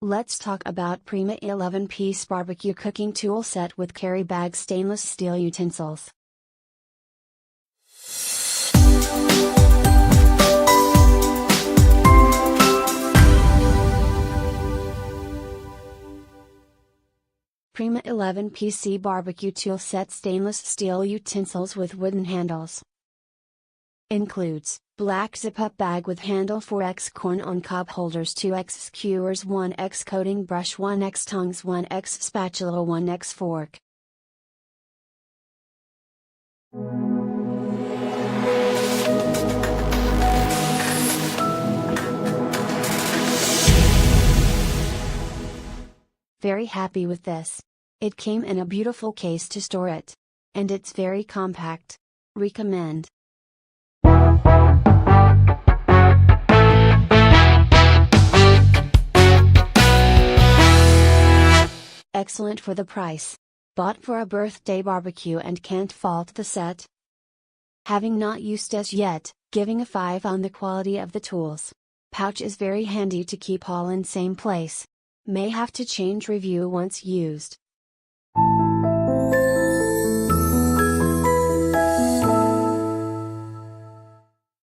Let's talk about Prima 11-piece barbecue cooking tool set with carry bag stainless steel utensils. Prima 11-piece barbecue tool set stainless steel utensils with wooden handles. Includes black zip-up bag with handle 4x corn on cob holders, 2x skewers, 1x coating brush, 1x tongs, 1x spatula, 1x fork. Very happy with this. It came in a beautiful case to store it. And it's very compact. Recommend. Excellent for the price. Bought for a birthday barbecue and can't fault the set. Having not used it yet, giving a 5 on the quality of the tools. Pouch is very handy to keep all in same place. May have to change review once used.